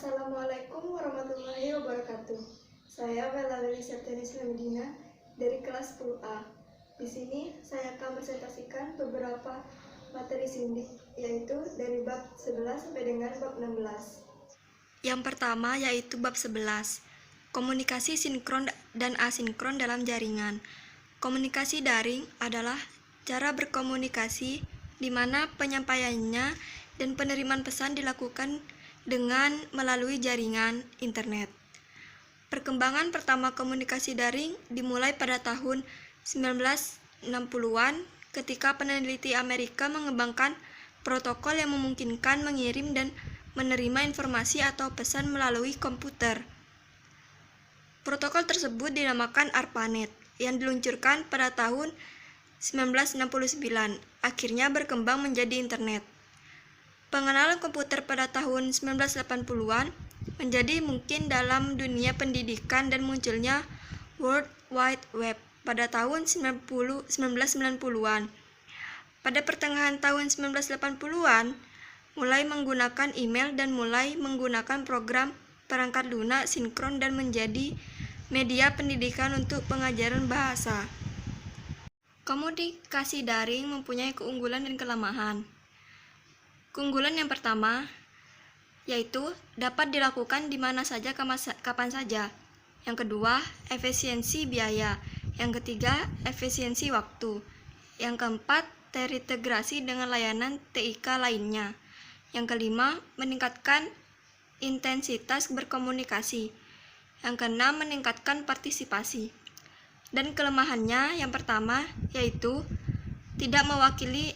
Assalamualaikum warahmatullahi wabarakatuh. Saya Bella Lili Septiani Medina dari kelas 10A. Di sini saya akan presentasikan beberapa materi sindik, yaitu dari bab 11 sampai dengan bab 16. Yang pertama yaitu bab 11, komunikasi sinkron dan asinkron dalam jaringan. Komunikasi daring adalah cara berkomunikasi di mana penyampaiannya dan penerimaan pesan dilakukan dengan melalui jaringan internet. Perkembangan pertama komunikasi daring dimulai pada tahun 1960-an ketika peneliti Amerika mengembangkan protokol yang memungkinkan mengirim dan menerima informasi atau pesan melalui komputer. Protokol tersebut dinamakan ARPANET yang diluncurkan pada tahun 1969, akhirnya berkembang menjadi internet. Pengenalan komputer pada tahun 1980-an menjadi mungkin dalam dunia pendidikan dan munculnya World Wide Web pada tahun 1990-an. Pada pertengahan tahun 1980-an, mulai menggunakan email dan mulai menggunakan program perangkat lunak sinkron dan menjadi media pendidikan untuk pengajaran bahasa. Komunikasi daring mempunyai keunggulan dan kelemahan. Keunggulan yang pertama yaitu dapat dilakukan di mana saja kapan saja. Yang kedua, efisiensi biaya. Yang ketiga, efisiensi waktu. Yang keempat, terintegrasi dengan layanan TIK lainnya. Yang kelima, meningkatkan intensitas berkomunikasi. Yang keenam, meningkatkan partisipasi. Dan kelemahannya yang pertama yaitu tidak mewakili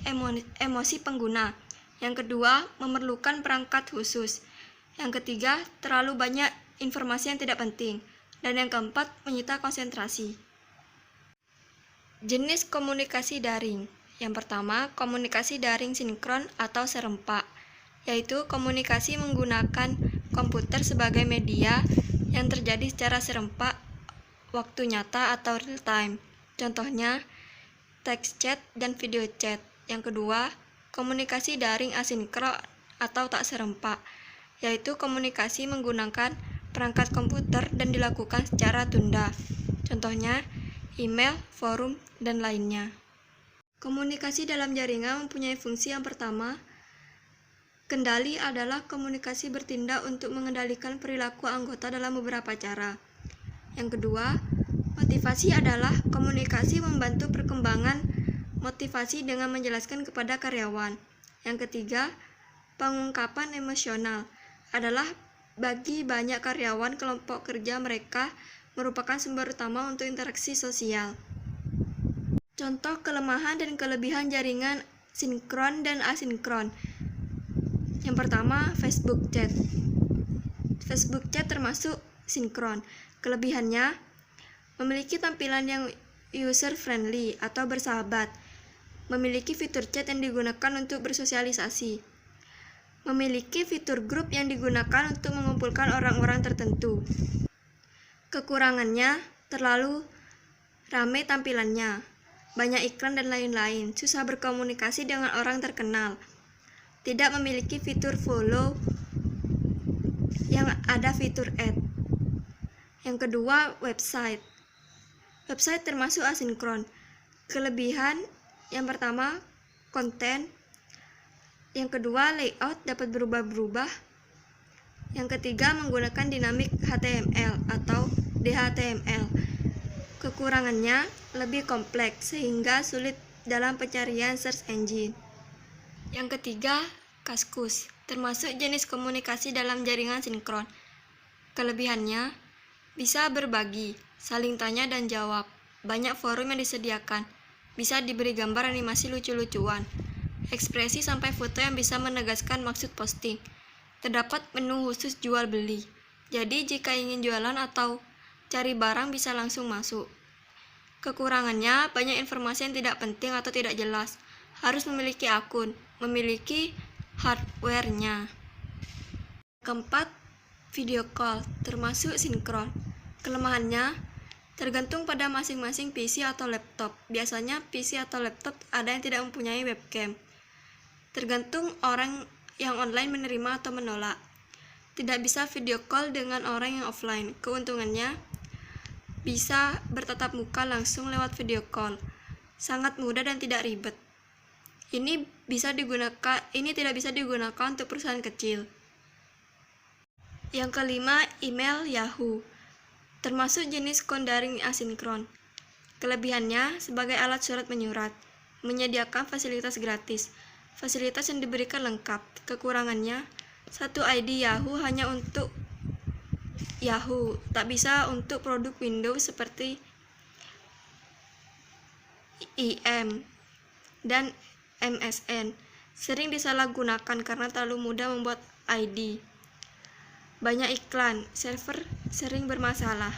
emosi pengguna. Yang kedua, memerlukan perangkat khusus. Yang ketiga, terlalu banyak informasi yang tidak penting. Dan yang keempat, menyita konsentrasi. Jenis komunikasi daring. Yang pertama, komunikasi daring sinkron atau serempak, yaitu komunikasi menggunakan komputer sebagai media yang terjadi secara serempak waktu nyata atau real time. Contohnya, text chat dan video chat. Yang kedua, komunikasi daring asinkron atau tak serempak, yaitu komunikasi menggunakan perangkat komputer dan dilakukan secara tunda. Contohnya, email, forum, dan lainnya. Komunikasi dalam jaringan mempunyai fungsi yang pertama. Kendali adalah komunikasi bertindak untuk mengendalikan perilaku anggota dalam beberapa cara. Yang kedua, motivasi adalah komunikasi membantu perkembangan motivasi dengan menjelaskan kepada karyawan. Yang ketiga, pengungkapan emosional adalah bagi banyak karyawan kelompok kerja mereka merupakan sumber utama untuk interaksi sosial. Contoh kelemahan dan kelebihan jaringan sinkron dan asinkron. Yang pertama, Facebook chat. Facebook chat termasuk sinkron. Kelebihannya, memiliki tampilan yang user friendly atau bersahabat. Memiliki fitur chat yang digunakan untuk bersosialisasi. Memiliki fitur grup yang digunakan untuk mengumpulkan orang-orang tertentu. Kekurangannya, terlalu ramai tampilannya, banyak iklan dan lain-lain, susah berkomunikasi dengan orang terkenal, tidak memiliki fitur follow yang ada fitur add. Yang kedua, website. Website termasuk asinkron. Kelebihan yang pertama, konten. Yang kedua, layout dapat berubah-berubah. Yang ketiga, menggunakan dynamic HTML atau DHTML. Kekurangannya lebih kompleks sehingga sulit dalam pencarian search engine. Yang ketiga, Kaskus, termasuk jenis komunikasi dalam jaringan sinkron. Kelebihannya, bisa berbagi, saling tanya dan jawab, banyak forum yang disediakan, bisa diberi gambar animasi lucu-lucuan, ekspresi sampai foto yang bisa menegaskan maksud posting. Terdapat menu khusus jual beli, jadi jika ingin jualan atau cari barang bisa langsung masuk. Kekurangannya, banyak informasi yang tidak penting atau tidak jelas, harus memiliki akun, memiliki hardware-nya. Keempat, video call, termasuk sinkron. Kelemahannya, tergantung pada masing-masing PC atau laptop. Biasanya PC atau laptop ada yang tidak mempunyai webcam. Tergantung orang yang online menerima atau menolak. tidak bisa video call dengan orang yang offline. Keuntungannya, bisa bertatap muka langsung lewat video call. Sangat mudah dan tidak ribet. Ini tidak bisa digunakan untuk perusahaan kecil. Yang kelima, email Yahoo, termasuk jenis daring asinkron. Kelebihannya, sebagai alat surat menyurat, menyediakan fasilitas gratis. Fasilitas yang diberikan lengkap. Kekurangannya, satu ID Yahoo hanya untuk Yahoo, tak bisa untuk produk Windows seperti IM dan MSN. Sering disalahgunakan karena terlalu mudah membuat ID. Banyak iklan, server sering bermasalah.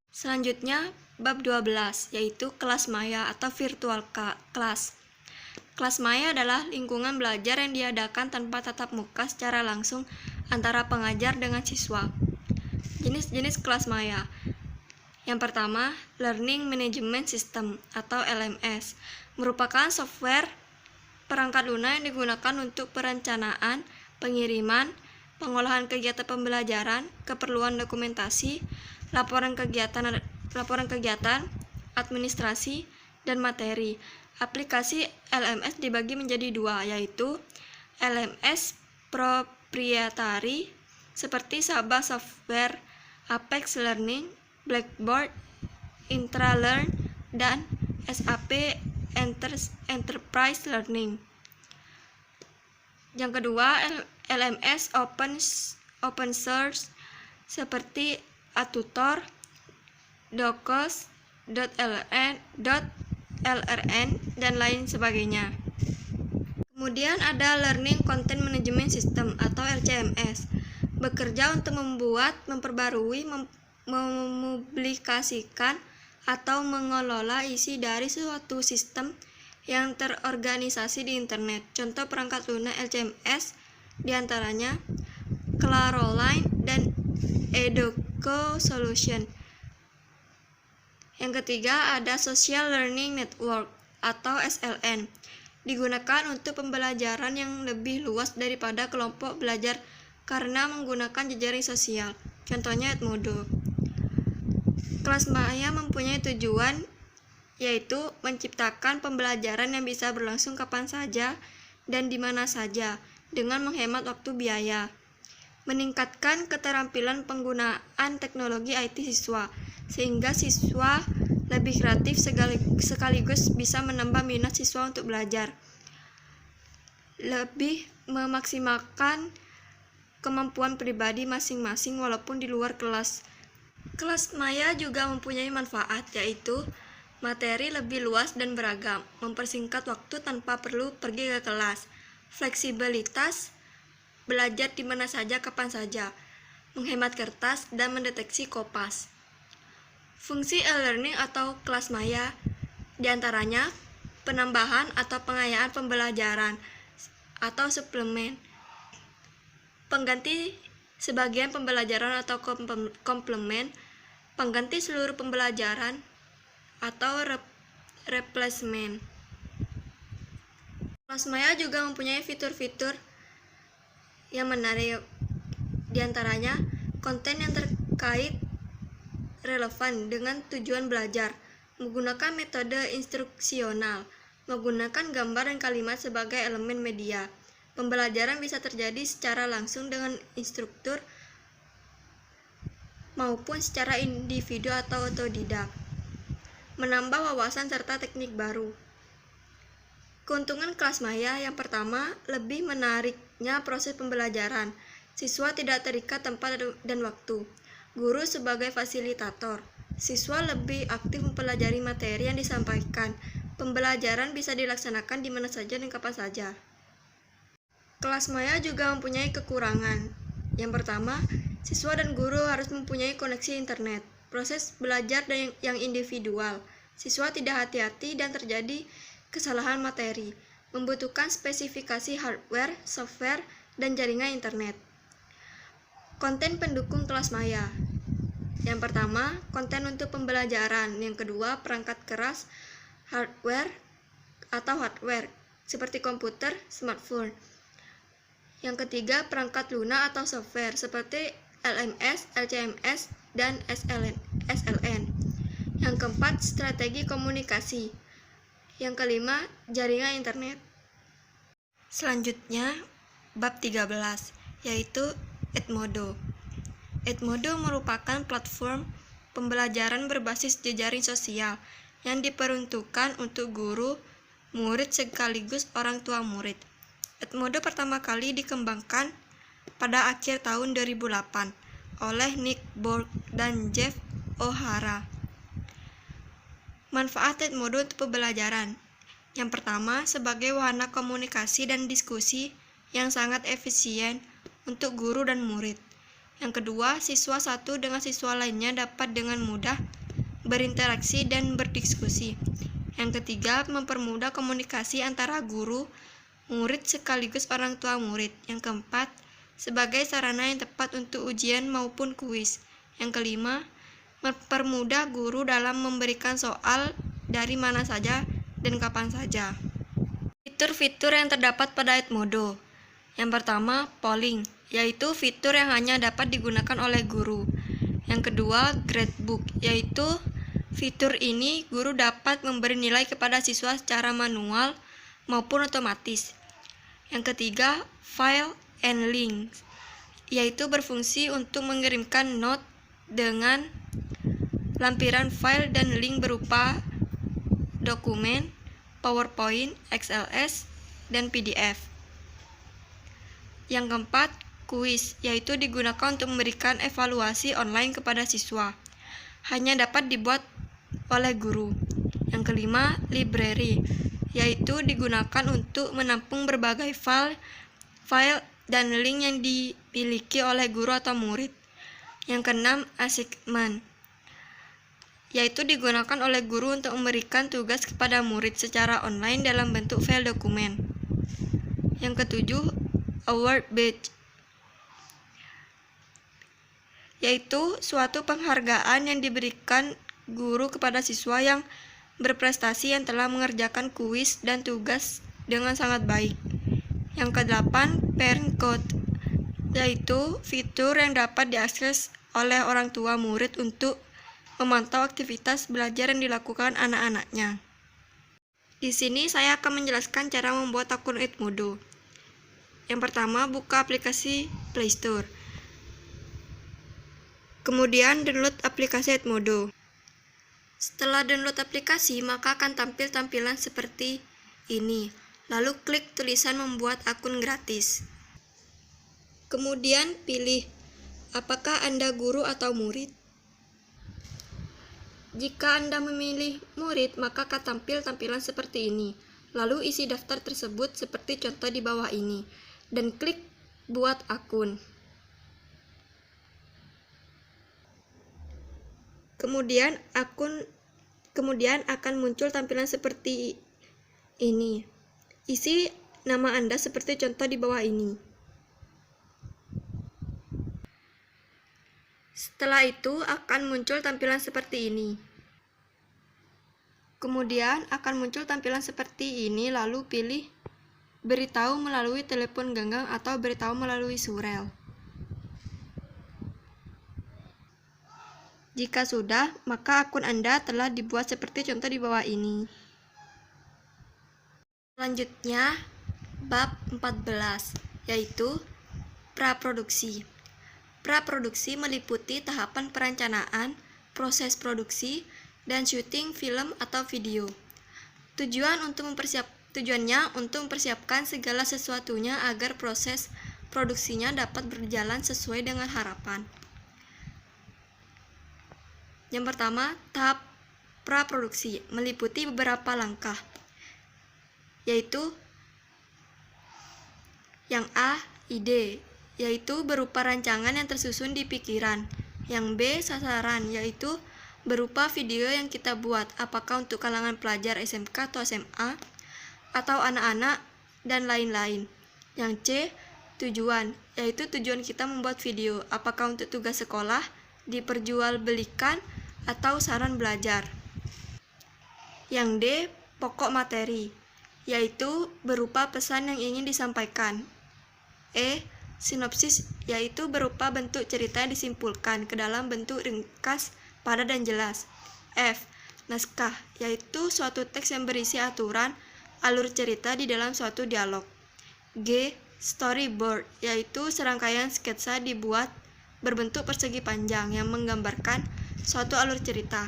Selanjutnya, bab 12, yaitu kelas maya atau virtual class. Kelas maya adalah lingkungan belajar yang diadakan tanpa tatap muka secara langsung antara pengajar dengan siswa. Jenis-jenis kelas maya. Yang pertama, Learning Management System atau LMS, merupakan software perangkat lunak yang digunakan untuk perencanaan, pengiriman, pengolahan kegiatan pembelajaran, keperluan dokumentasi, laporan kegiatan, administrasi, dan materi. Aplikasi LMS dibagi menjadi dua, yaitu LMS proprietary seperti Sabah Software, Apex Learning, Blackboard, Intralearn, dan SAP Enterprise Learning. Yang kedua, LMS open source seperti Atutor, Docos, .lrn, dan lain sebagainya. Kemudian ada Learning Content Management System atau LCMS, bekerja untuk membuat, memperbarui, mempublikasikan, atau mengelola isi dari suatu sistem yang terorganisasi di internet. Contoh perangkat lunak LCMS diantaranya Claroline dan Educo Solution. Yang ketiga ada Social Learning Network atau SLN, digunakan untuk pembelajaran yang lebih luas daripada kelompok belajar karena menggunakan jejaring sosial. Contohnya Edmodo. Kelas maya mempunyai tujuan yaitu menciptakan pembelajaran yang bisa berlangsung kapan saja dan di mana saja dengan menghemat waktu biaya. Meningkatkan keterampilan penggunaan teknologi IT siswa, sehingga siswa lebih kreatif sekaligus bisa menambah minat siswa untuk belajar. Lebih memaksimalkan kemampuan pribadi masing-masing walaupun di luar kelas. Kelas maya juga mempunyai manfaat, yaitu materi lebih luas dan beragam, mempersingkat waktu tanpa perlu pergi ke kelas, fleksibilitas, belajar di mana saja kapan saja, menghemat kertas, dan mendeteksi kopas. Fungsi e-learning atau kelas maya diantaranya penambahan atau pengayaan pembelajaran atau suplemen, pengganti sebagian pembelajaran atau komplement, pengganti seluruh pembelajaran atau replacement. Kelas maya juga mempunyai fitur-fitur yang menarik, diantaranya konten yang terkait relevan dengan tujuan belajar, menggunakan metode instruksional, menggunakan gambar dan kalimat sebagai elemen media. Pembelajaran bisa terjadi secara langsung dengan instruktur maupun secara individu atau otodidak. Menambah wawasan serta teknik baru. Keuntungan kelas maya yang pertama, lebih menariknya proses pembelajaran. Siswa tidak terikat tempat dan waktu. Guru sebagai fasilitator. Siswa lebih aktif mempelajari materi yang disampaikan. Pembelajaran bisa dilaksanakan di mana saja dan kapan saja. Kelas maya juga mempunyai kekurangan. Yang pertama, siswa dan guru harus mempunyai koneksi internet. Proses belajar yang individual. Siswa tidak hati-hati dan terjadi kesalahan materi. Membutuhkan spesifikasi hardware, software, dan jaringan internet. Konten pendukung kelas maya. Yang pertama, konten untuk pembelajaran. Yang kedua, perangkat keras, hardware, seperti komputer, smartphone. Yang ketiga, perangkat lunak atau software seperti LMS, LCMS, dan SLN. Yang keempat, strategi komunikasi. Yang kelima, jaringan internet. Selanjutnya, bab 13, yaitu Edmodo. Edmodo merupakan platform pembelajaran berbasis jejaring sosial yang diperuntukkan untuk guru, murid sekaligus orang tua murid. Edmodo pertama kali dikembangkan pada akhir tahun 2008 oleh Nick Borg dan Jeff O'Hara. Manfaat Edmodo untuk pembelajaran. Yang pertama, sebagai wahana komunikasi dan diskusi yang sangat efisien untuk guru dan murid. Yang kedua, siswa satu dengan siswa lainnya dapat dengan mudah berinteraksi dan berdiskusi. Yang ketiga, mempermudah komunikasi antara guru, murid sekaligus orang tua murid. Yang keempat, sebagai sarana yang tepat untuk ujian maupun kuis. Yang kelima, mempermudah guru dalam memberikan soal dari mana saja dan kapan saja. Fitur-fitur yang terdapat pada Edmodo. Yang pertama, polling, yaitu fitur yang hanya dapat digunakan oleh guru. Yang kedua, gradebook, yaitu fitur ini guru dapat memberi nilai kepada siswa secara manual maupun otomatis. Yang ketiga, file and links, yaitu berfungsi untuk mengirimkan note dengan lampiran file dan link berupa dokumen, PowerPoint, XLS, dan PDF. Yang keempat, kuis, yaitu digunakan untuk memberikan evaluasi online kepada siswa. Hanya dapat dibuat oleh guru. Yang kelima, library, yaitu digunakan untuk menampung berbagai file dan link yang dimiliki oleh guru atau murid. Yang keenam, assignment, yaitu digunakan oleh guru untuk memberikan tugas kepada murid secara online dalam bentuk file dokumen. Yang ketujuh, award badge, yaitu suatu penghargaan yang diberikan guru kepada siswa yang berprestasi yang telah mengerjakan kuis dan tugas dengan sangat baik. Yang kedelapan, parent code, yaitu fitur yang dapat diakses oleh orang tua murid untuk memantau aktivitas belajar yang dilakukan anak-anaknya. Di sini saya akan menjelaskan cara membuat akun Edmodo. Yang pertama, buka aplikasi Play Store. Kemudian download aplikasi Edmodo. Setelah download aplikasi, maka akan tampil tampilan seperti ini. Lalu klik tulisan membuat akun gratis. Kemudian pilih apakah Anda guru atau murid. Jika Anda memilih murid, maka akan tampil tampilan seperti ini. Lalu isi daftar tersebut seperti contoh di bawah ini. Dan klik buat akun. Kemudian akan muncul tampilan seperti ini. Isi nama Anda seperti contoh di bawah ini. Setelah itu akan muncul tampilan seperti ini. Kemudian akan muncul tampilan seperti ini, lalu pilih beritahu melalui telepon genggam atau beritahu melalui surel. Jika sudah, maka akun Anda telah dibuat seperti contoh di bawah ini. Selanjutnya, bab 14, yaitu praproduksi. Praproduksi meliputi tahapan perencanaan, proses produksi, dan syuting film atau video. Tujuannya untuk mempersiapkan segala sesuatunya agar proses produksinya dapat berjalan sesuai dengan harapan. Yang pertama, tahap praproduksi meliputi beberapa langkah, yaitu yang A, ide, yaitu berupa rancangan yang tersusun di pikiran. Yang B, sasaran, yaitu berupa video yang kita buat, apakah untuk kalangan pelajar SMK atau SMA, atau anak-anak, dan lain-lain. Yang C, tujuan, yaitu tujuan kita membuat video, apakah untuk tugas sekolah, diperjualbelikan, atau saran belajar. Yang D, pokok materi, yaitu berupa pesan yang ingin disampaikan. E. Sinopsis, yaitu berupa bentuk cerita yang disimpulkan ke dalam bentuk ringkas, padat, dan jelas. F. Naskah, yaitu suatu teks yang berisi aturan alur cerita di dalam suatu dialog. G. Storyboard, yaitu serangkaian sketsa dibuat berbentuk persegi panjang yang menggambarkan suatu alur cerita.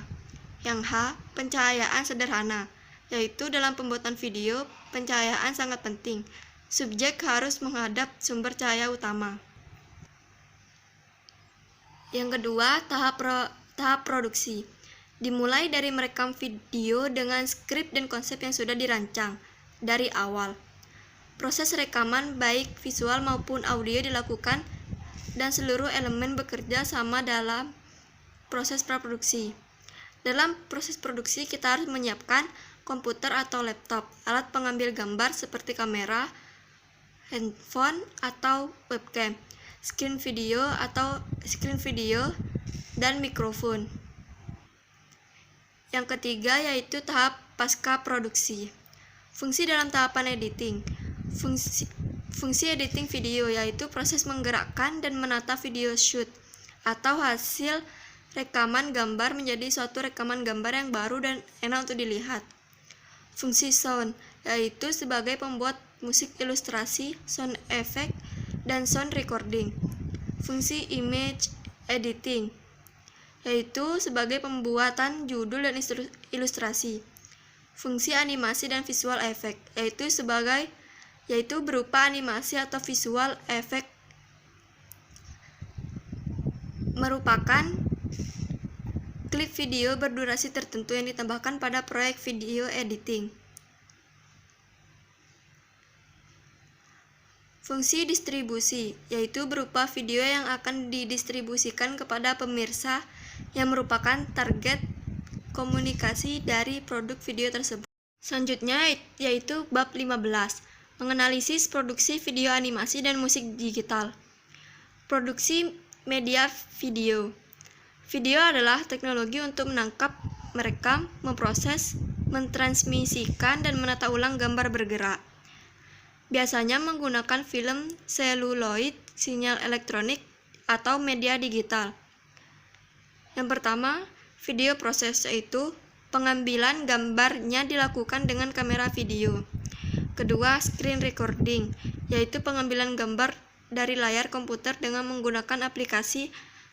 Yang H. Pencahayaan sederhana, yaitu dalam pembuatan video, pencahayaan sangat penting. Subjek harus menghadap sumber cahaya utama. Yang kedua, tahap produksi. Dimulai dari merekam video dengan skrip dan konsep yang sudah dirancang dari awal. Proses rekaman baik visual maupun audio dilakukan dan seluruh elemen bekerja sama dalam proses praproduksi. Dalam proses produksi kita harus menyiapkan komputer atau laptop, alat pengambil gambar seperti kamera, handphone atau webcam, screen video, dan mikrofon. Yang ketiga yaitu tahap pasca produksi. Fungsi dalam tahapan editing. Fungsi editing video yaitu proses menggerakkan dan menata video shoot atau hasil rekaman gambar menjadi suatu rekaman gambar yang baru dan enak untuk dilihat. Fungsi sound yaitu sebagai pembuat musik ilustrasi, sound effect, dan sound recording. Fungsi image editing yaitu sebagai pembuatan judul dan ilustrasi. Fungsi animasi dan visual effect yaitu berupa animasi atau visual effect merupakan klip video berdurasi tertentu yang ditambahkan pada proyek video editing. Fungsi distribusi, yaitu berupa video yang akan didistribusikan kepada pemirsa yang merupakan target komunikasi dari produk video tersebut. Selanjutnya yaitu bab 15, menganalisis produksi video animasi dan musik digital. Produksi media video. Video adalah teknologi untuk menangkap, merekam, memproses, mentransmisikan, dan menata ulang gambar bergerak. Biasanya menggunakan film seluloid, sinyal elektronik, atau media digital. Yang pertama, video proses, yaitu pengambilan gambarnya dilakukan dengan kamera video. Kedua, screen recording, yaitu pengambilan gambar dari layar komputer dengan menggunakan aplikasi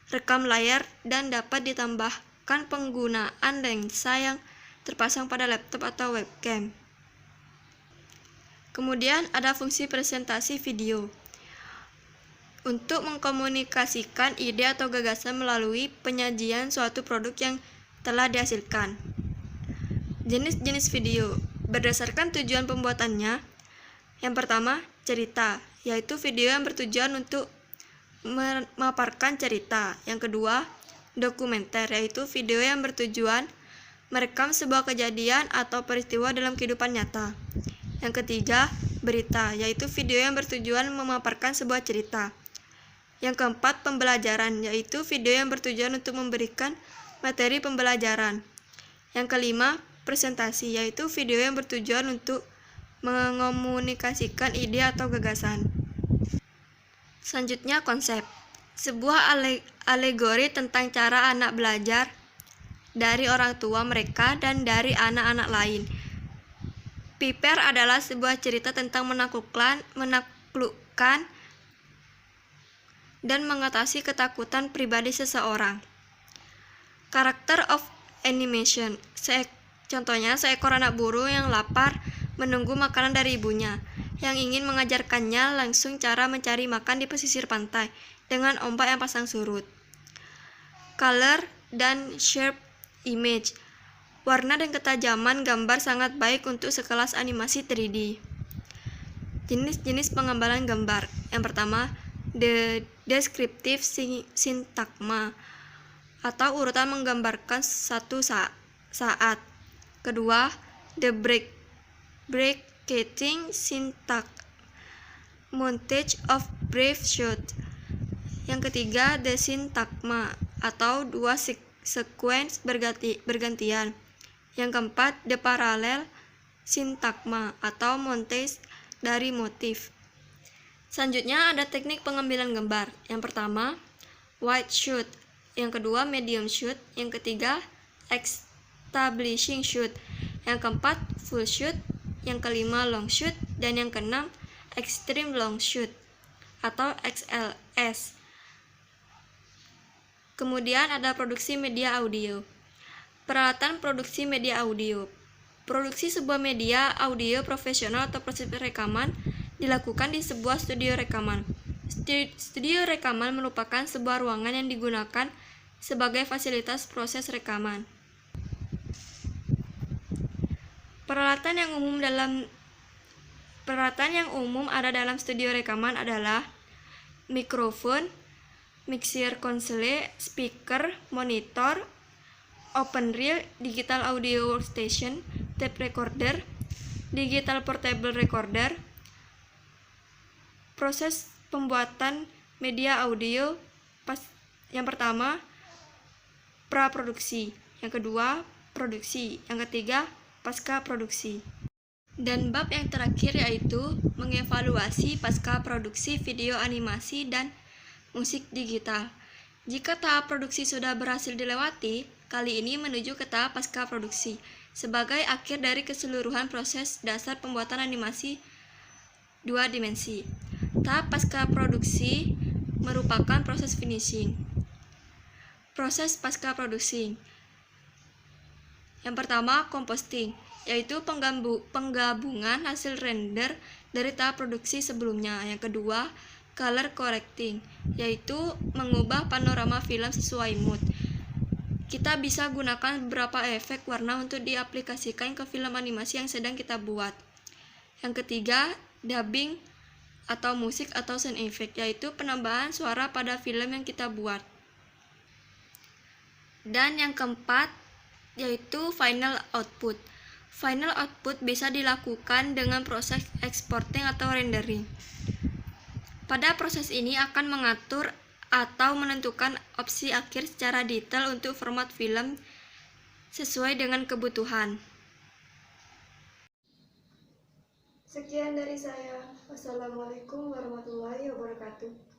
rekam layar dan dapat ditambahkan penggunaan lensa yang terpasang pada laptop atau webcam. Kemudian ada fungsi presentasi video untuk mengkomunikasikan ide atau gagasan melalui penyajian suatu produk yang telah dihasilkan. Jenis-jenis video berdasarkan tujuan pembuatannya. Yang pertama, cerita, yaitu video yang bertujuan untuk memaparkan cerita. Yang kedua, dokumenter, yaitu video yang bertujuan merekam sebuah kejadian atau peristiwa dalam kehidupan nyata. Yang ketiga, berita, yaitu video yang bertujuan memaparkan sebuah cerita. Yang keempat, pembelajaran, yaitu video yang bertujuan untuk memberikan materi pembelajaran. Yang kelima, presentasi, yaitu video yang bertujuan untuk mengomunikasikan ide atau gagasan. Selanjutnya, konsep. Sebuah alegori tentang cara anak belajar dari orang tua mereka dan dari anak-anak lain. Piper adalah sebuah cerita tentang menaklukkan dan mengatasi ketakutan pribadi seseorang. Karakter of animation. Contohnya, seekor anak burung yang lapar menunggu makanan dari ibunya, yang ingin mengajarkannya langsung cara mencari makan di pesisir pantai dengan ombak yang pasang surut. Color dan shape image. Warna dan ketajaman gambar sangat baik untuk sekelas animasi 3D. Jenis-jenis pengambilan gambar. Yang pertama, the descriptive syntagma atau urutan menggambarkan satu saat. Kedua, the bracketing syntagma, montage of brief shot. Yang ketiga, the syntagma atau dua sequence bergantian. Yang keempat, the parallel syntagma atau montage dari motif. Selanjutnya ada teknik pengambilan gambar. Yang pertama, wide shoot. Yang kedua, medium shoot. Yang ketiga, establishing shoot. Yang keempat, full shoot. Yang kelima, long shoot. Dan yang keenam, extreme long shoot atau XLS. Kemudian ada produksi media audio. Peralatan produksi media audio. Produksi sebuah media audio profesional atau proses rekaman dilakukan di sebuah studio rekaman. Studio rekaman merupakan sebuah ruangan yang digunakan sebagai fasilitas proses rekaman. Peralatan yang umum ada dalam studio rekaman adalah mikrofon, mixer console, speaker, monitor, open reel, digital audio workstation, tape recorder, digital portable recorder. Proses pembuatan media audio yang pertama, praproduksi, yang kedua, produksi, yang ketiga, pasca produksi. Dan bab yang terakhir yaitu mengevaluasi pasca produksi video animasi dan musik digital. Jika tahap produksi sudah berhasil dilewati, kali ini menuju ke tahap pasca produksi sebagai akhir dari keseluruhan proses dasar pembuatan animasi 2 dimensi. Tahap pasca produksi merupakan proses finishing. Proses pasca produksi. Yang pertama, composting, yaitu penggabungan hasil render dari tahap produksi sebelumnya. Yang kedua, color correcting, yaitu mengubah panorama film sesuai mood. Kita bisa gunakan beberapa efek warna untuk diaplikasikan ke film animasi yang sedang kita buat. Yang ketiga, dubbing atau musik atau sound effect, yaitu penambahan suara pada film yang kita buat. Dan yang keempat, yaitu final output. Final output bisa dilakukan dengan proses exporting atau rendering. Pada proses ini akan mengatur atau menentukan opsi akhir secara detail untuk format film sesuai dengan kebutuhan. Sekian dari saya. Wassalamualaikum warahmatullahi wabarakatuh.